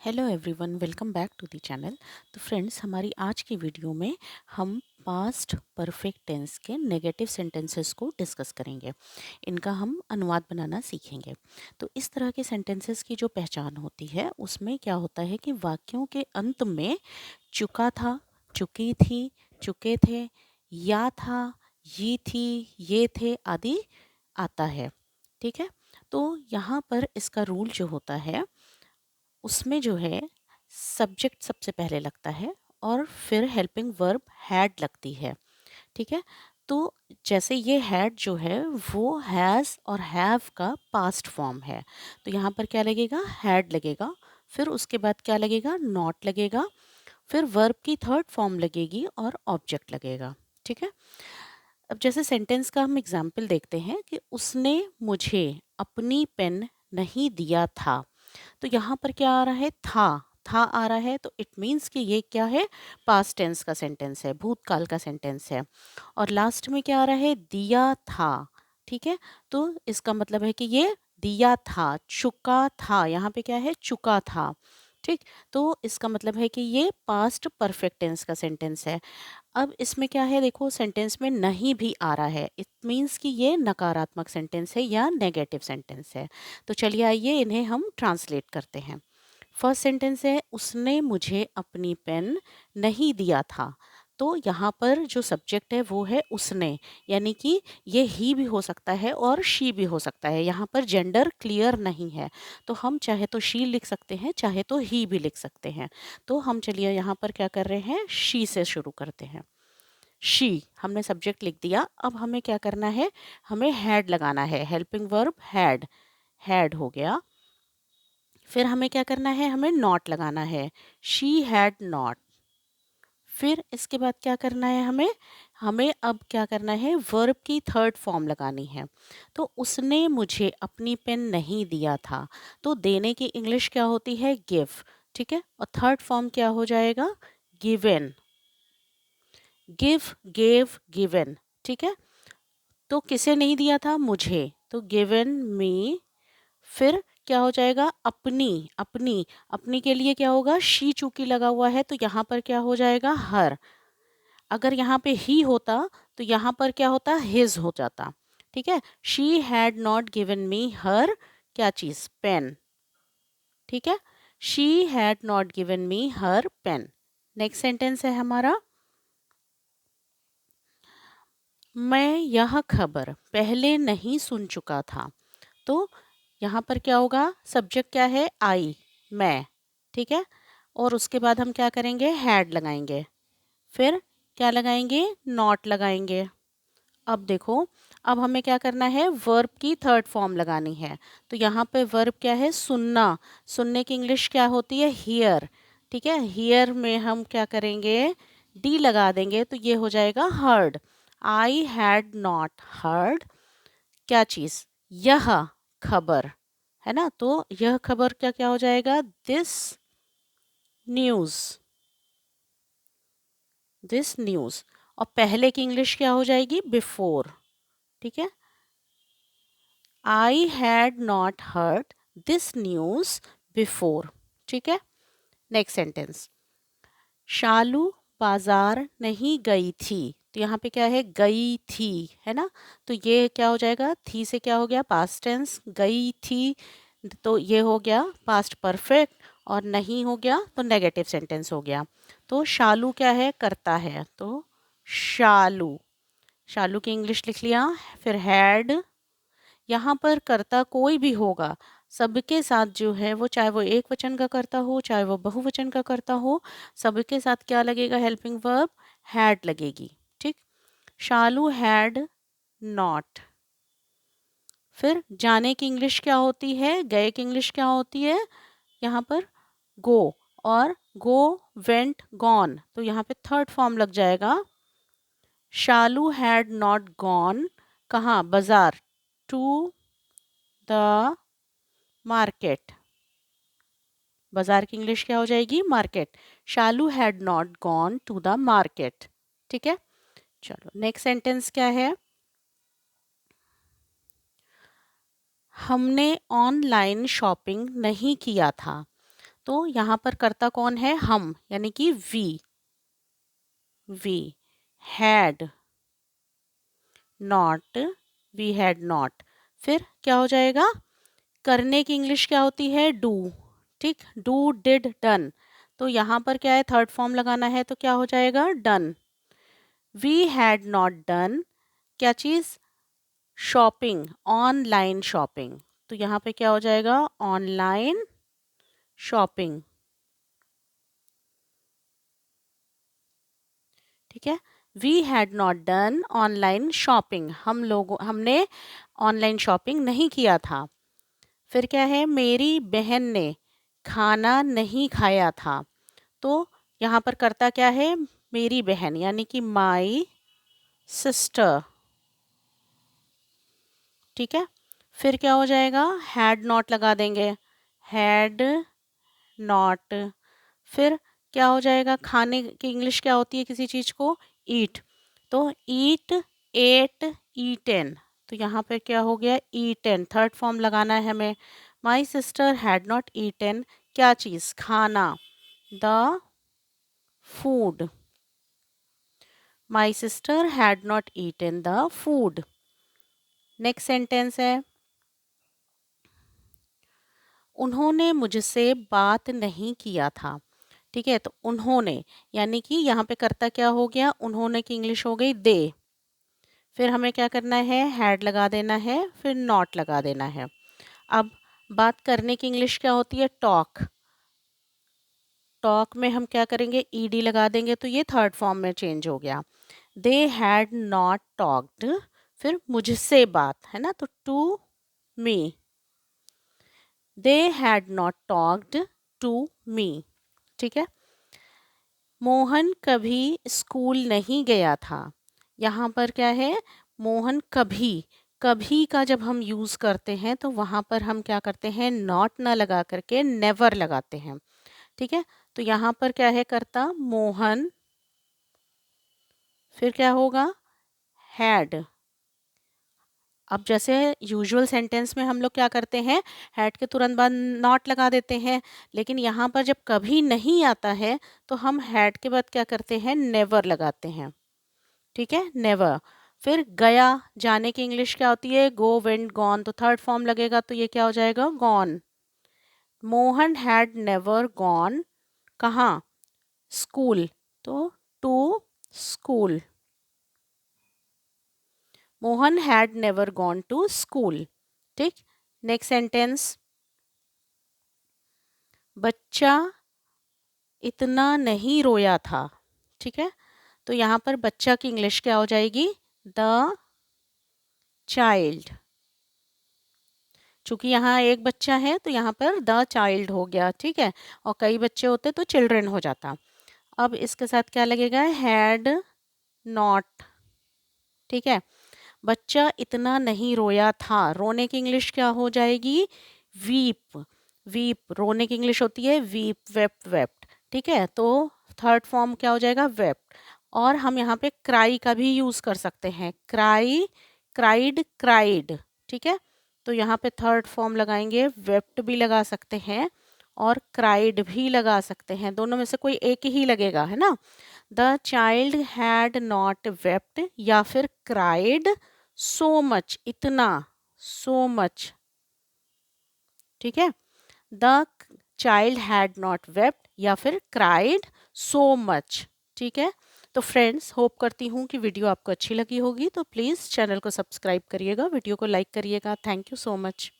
Hello everyone, welcome back to the channel. तो friends, हमारी आज की वीडियो में हम पास्ट परफेक्ट टेंस के नेगेटिव सेंटेंसेस को डिस्कस करेंगे। इनका हम अनुवाद बनाना सीखेंगे। तो इस तरह के सेंटेंसेस की जो पहचान होती है उसमें क्या होता है कि वाक्यों के अंत में चुका था, चुकी थी, चुके थे, या था, ये थी, ये थे आदि आता है। ठीक है। तो यहाँ पर इसका रूल जो होता है उसमें जो है सब्जेक्ट सबसे पहले लगता है और फिर हेल्पिंग वर्ब हैड लगती है। ठीक है। तो जैसे ये हैड जो है वो हैज़ और हैव का पास्ट फॉर्म है, तो यहाँ पर क्या लगेगा, हैड लगेगा। फिर उसके बाद क्या लगेगा, नॉट लगेगा। फिर वर्ब की थर्ड फॉर्म लगेगी और ऑब्जेक्ट लगेगा। ठीक है। अब जैसे सेंटेंस का हम एग्जाम्पल देखते हैं कि उसने मुझे अपनी पेन नहीं दिया था। तो यहाँ पर क्या आ रहा है, था आ रहा है, तो इट मीन्स कि ये क्या है, पास्ट टेंस का सेंटेंस है, भूतकाल का सेंटेंस है। और लास्ट में क्या आ रहा है, दिया था। ठीक है। तो इसका मतलब है कि ये दिया था, चुका था, यहाँ पे क्या है, चुका था। ठीक। तो इसका मतलब है कि ये पास्ट परफेक्ट टेंस का सेंटेंस है। अब इसमें क्या है, देखो सेंटेंस में नहीं भी आ रहा है, इट मीन्स कि ये नकारात्मक सेंटेंस है या नेगेटिव सेंटेंस है। तो चलिए आइए इन्हें हम ट्रांसलेट करते हैं। फर्स्ट सेंटेंस है, उसने मुझे अपनी पेन नहीं दिया था। तो यहाँ पर जो सब्जेक्ट है वो है उसने, यानी कि ये ही भी हो सकता है और शी भी हो सकता है। यहाँ पर जेंडर क्लियर नहीं है, तो हम चाहे तो शी लिख सकते हैं, चाहे तो ही भी लिख सकते हैं। तो हम चलिए यहाँ पर क्या कर रहे हैं, शी से शुरू करते हैं। शी, हमने सब्जेक्ट लिख दिया। अब हमें क्या करना है, हमें हैड लगाना है, हेल्पिंग वर्ब हैड, हैड हो गया। फिर हमें क्या करना है, हमें नॉट लगाना है, शी हैड नॉट। फिर इसके बाद क्या करना है, हमें हमें अब क्या करना है, वर्ब की थर्ड फॉर्म लगानी है। तो उसने मुझे अपनी पेन नहीं दिया था। तो देने की इंग्लिश क्या होती है, गिव। ठीक है। और थर्ड फॉर्म क्या हो जाएगा, गिवन। Give, gave, given. ठीक है। तो किसे नहीं दिया था, मुझे, तो गिवन मी। फिर क्या हो जाएगा, अपनी, अपनी, अपनी के लिए क्या होगा, शी चूंकि लगा हुआ है तो यहाँ पर क्या हो जाएगा, हर। अगर यहाँ पे ही होता तो यहाँ पर क्या होता, हिज हो जाता। ठीक है। She had not given me her क्या चीज, पेन। ठीक है। She had not given me her pen. Next sentence है हमारा, मैं यह खबर पहले नहीं सुन चुका था। तो यहाँ पर क्या होगा, सब्जेक्ट क्या है, आई, मैं। ठीक है। और उसके बाद हम क्या करेंगे, हैड लगाएंगे। फिर क्या लगाएंगे, नॉट लगाएंगे। अब देखो, अब हमें क्या करना है, वर्ब की थर्ड फॉर्म लगानी है। तो यहाँ पे वर्ब क्या है, सुनना। सुनने की इंग्लिश क्या होती है, हियर। ठीक है। हियर में हम क्या करेंगे, डी लगा देंगे, तो ये हो जाएगा heard. I had not heard क्या चीज, यह खबर, है ना। तो यह खबर क्या क्या हो जाएगा, दिस न्यूज, दिस न्यूज। और पहले की इंग्लिश क्या हो जाएगी, बिफोर। ठीक है। I had not heard this news before. ठीक है। नेक्स्ट सेंटेंस, शालू बाजार नहीं गई थी। तो यहाँ पे क्या है, गई थी, है ना। तो ये क्या हो जाएगा, थी से क्या हो गया, पास्ट टेंस, गई थी, तो ये हो गया पास्ट परफेक्ट। और नहीं हो गया तो नेगेटिव सेंटेंस हो गया। तो शालू क्या है, करता है, तो शालू, शालू की इंग्लिश लिख लिया। फिर हैड, यहाँ पर कर्ता कोई भी होगा, सबके साथ जो है वो, चाहे वो एक वचन का कर्ता हो चाहे वो बहुवचन का कर्ता हो, सबके साथ क्या लगेगा, हेल्पिंग वर्ब हैड लगेगी। ठीक। शालू हैड नॉट। फिर जाने की इंग्लिश क्या होती है, गए की इंग्लिश क्या होती है, यहाँ पर गो। और गो, वेंट, गॉन, तो यहाँ पे थर्ड फॉर्म लग जाएगा, शालू हैड नॉट गॉन कहाँ, बाजार, टू द मार्केट। बाजार की इंग्लिश क्या हो जाएगी, market. Shalu had not gone to the market. ठीक है। चलो नेक्स्ट सेंटेंस क्या है, हमने ऑनलाइन शॉपिंग नहीं किया था। तो यहाँ पर कर्ता कौन है? हम, यानी कि we had not, we had not. फिर क्या हो जाएगा? करने की इंग्लिश क्या होती है? डू। ठीक, डू, डिड, डन। तो यहाँ पर क्या है? थर्ड फॉर्म लगाना है, तो क्या हो जाएगा? Done. We had not done क्या चीज़? Shopping, online shopping. तो यहाँ पे क्या हो जाएगा? Online shopping. ठीक है, we had not done online shopping, हमने ऑनलाइन शॉपिंग नहीं किया था। फिर क्या है? मेरी बहन ने खाना नहीं खाया था। तो यहाँ पर करता क्या है? मेरी बहन, यानी कि माई सिस्टर। ठीक है, फिर क्या हो जाएगा? हैड नॉट लगा देंगे, हैड नॉट। फिर क्या हो जाएगा? खाने की इंग्लिश क्या होती है किसी चीज़ को? ईट। तो ईट, एट, ईटेन। तो यहाँ पे क्या हो गया? ईटेन। थर्ड फॉर्म लगाना है हमें। My sister had not eaten क्या चीज़? खाना, the food. My sister had not eaten the food. Next sentence है, उन्होंने मुझसे बात नहीं किया था। ठीक है, तो उन्होंने, यानी कि यहाँ पे कर्ता क्या हो गया? उन्होंने की इंग्लिश हो गई दे। फिर हमें क्या करना है? हैड लगा देना है, फिर नॉट लगा देना है। अब बात करने की इंग्लिश क्या होती है? टॉक। टॉक में हम क्या करेंगे? ईडी लगा देंगे, तो ये थर्ड फॉर्म में चेंज हो गया। दे हैड नॉट टॉक्ड, फिर मुझसे बात है ना, तो to me. They had not talked to me. ठीक है, मोहन कभी स्कूल नहीं गया था। यहाँ पर क्या है? मोहन कभी, कभी का जब हम यूज़ करते हैं तो वहाँ पर हम क्या करते हैं? नॉट ना लगा करके नेवर लगाते हैं। ठीक है, तो यहाँ पर क्या है? करता मोहन, फिर क्या होगा? हैड। अब जैसे यूजुअल सेंटेंस में हम लोग क्या करते हैं? हैड के तुरंत बाद नॉट लगा देते हैं, लेकिन यहाँ पर जब कभी नहीं आता है तो हम हैड के बाद क्या करते हैं? नेवर लगाते हैं। ठीक है, नेवर। फिर गया, जाने की इंग्लिश क्या होती है? Go, went, gone. तो थर्ड फॉर्म लगेगा, तो ये क्या हो जाएगा? Gone. Mohan had never gone कहाँ? स्कूल। तो to school. Mohan had never gone to school. ठीक, नेक्स्ट सेंटेंस, बच्चा इतना नहीं रोया था। ठीक है, तो यहाँ पर बच्चा की इंग्लिश क्या हो जाएगी? The child. चूंकि यहाँ एक बच्चा है तो यहाँ पर द चाइल्ड हो गया। ठीक है, और कई बच्चे होते तो चिल्ड्रन हो जाता। अब इसके साथ क्या लगेगा? Had not. ठीक है, बच्चा इतना नहीं रोया था, रोने की इंग्लिश क्या हो जाएगी? वीप। वीप, रोने की इंग्लिश होती है वीप, वेप्ट, वेप्ट। ठीक है, तो थर्ड फॉर्म क्या हो जाएगा? वेप्ट। और हम यहाँ पे क्राई का भी यूज़ कर सकते हैं, क्राई, क्राइड, क्राइड। ठीक है, तो यहाँ पे थर्ड फॉर्म लगाएंगे, वेप्ट भी लगा सकते हैं और क्राइड भी लगा सकते हैं, दोनों में से कोई एक ही लगेगा, है ना। The child had not wept या फिर क्राइड सो मच, इतना, सो मच। ठीक है, the child had not wept या फिर क्राइड सो मच। ठीक है, तो फ्रेंड्स, होप करती हूँ कि वीडियो आपको अच्छी लगी होगी, तो प्लीज़ चैनल को सब्सक्राइब करिएगा, वीडियो को लाइक करिएगा। Thank you so much.